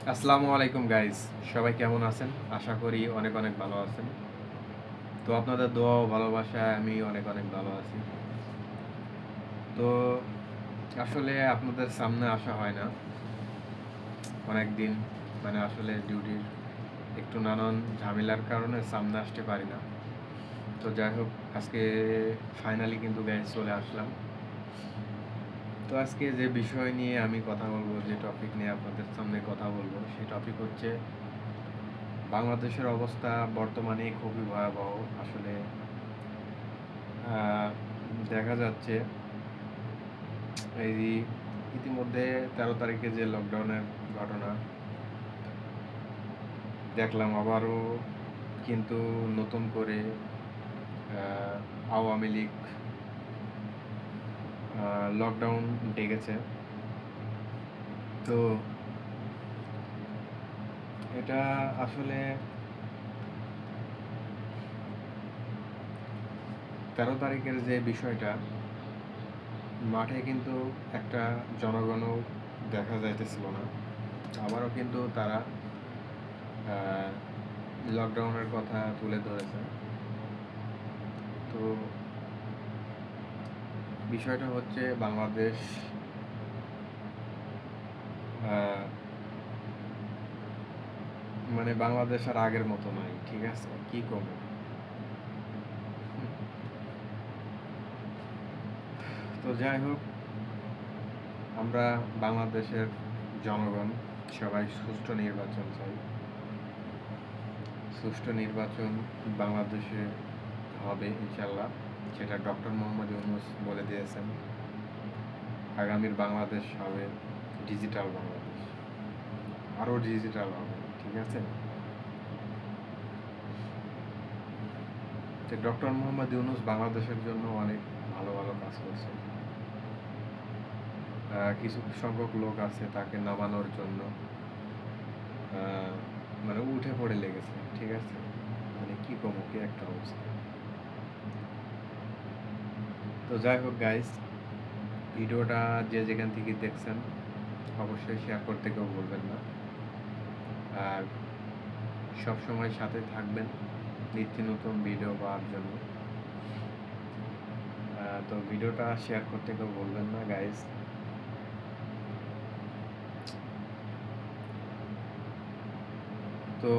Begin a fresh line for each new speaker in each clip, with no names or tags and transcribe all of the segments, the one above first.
আসসালামু আলাইকুম গাইস, সবাই কেমন আছেন? আশা করি অনেক অনেক ভালো আছেন। তো আপনাদের দোয়া ও ভালোবাসায় আমি অনেক অনেক ভালো আছি। তো আসলে আপনাদের সামনে আসা হয় না অনেকদিন, মানে আসলে ডিউটির একটু নানান ঝামেলার কারণে সামনে আসতে পারি না। তো যাই হোক, আজকে ফাইনালি কিন্তু গাইস চলে আসলাম। তো আজকে যে বিষয় নিয়ে আমি কথা বলবো, যে টপিক নিয়ে আপনাদের সামনে কথা বলবো, সেই টপিক হচ্ছে বাংলাদেশের অবস্থা বর্তমানে খুবই ভয়াবহ। আসলে আহ, দেখা যাচ্ছে এই ইতিমধ্যে 13 তারিখে যে লকডাউনের ঘটনা দেখলাম, আবারও কিন্তু নতুন করে আওয়ামী লীগ লকডাউন ডেকেছে। তো এটা আসলে 13 তারিখের যে বিষয়টা, মাঠে কিন্তু একটা জনগণও দেখা যাইতেছিল না। আবারও কিন্তু তারা লকডাউনের কথা তুলে ধরেছে। তো বিষয়টা হচ্ছে বাংলাদেশ আহ, মানে বাংলাদেশ আর আগের মতো নয়, ঠিক আছে? কি করবো? তো যাই হোক, আমরা বাংলাদেশের জনগণ সবাই সুষ্ঠু নির্বাচন চাই। সুষ্ঠু নির্বাচন বাংলাদেশে হবে ইনশাল্লাহ, সেটা ডক্টর মোহাম্মদ ইউনূস বলে দিয়েছেন। আগামীর বাংলাদেশ হবে ডিজিটাল বাংলাদেশ, আরও ডিজিটাল হবে, ঠিক আছে? তো ডক্টর মোহাম্মদ ইউনূস বাংলাদেশের জন্য অনেক ভালো ভালো কাজ করছে। কিছু সংখ্যক লোক আছে তাকে নামানোর জন্য আহ, মানে উঠে পড়ে লেগেছে, ঠিক আছে? মানে কি কমো, কি একটা অবস্থা। তো যাই হোক গাইস, ভিডিওটা যে যেখান থেকে দেখছেন অবশ্যই শেয়ার করতে কেউ বলবেন না। আর সব সময় সাথে থাকবেন নিত্য নতুন ভিডিও পাওয়ার জন্য। তো ভিডিওটা শেয়ার করতে কেউ বলবেন না গাইস। তো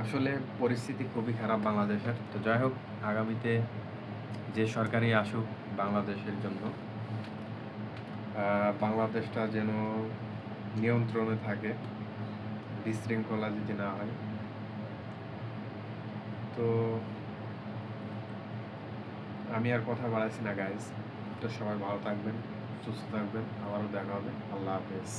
আসলে পরিস্থিতি খুবই খারাপ বাংলাদেশের। তো যাই হোক, আগামীতে যে সরকারই আসুক বাংলাদেশের জন্য, বাংলাদেশটা যেন নিয়ন্ত্রণে থাকে, বিশৃঙ্খলা যদি না হয়। তো আমি আর কথা বাড়াচ্ছি না গাইস। তো সবাই ভালো থাকবেন, সুস্থ থাকবেন, আবারও দেখা হবে। আল্লাহ হাফেজ।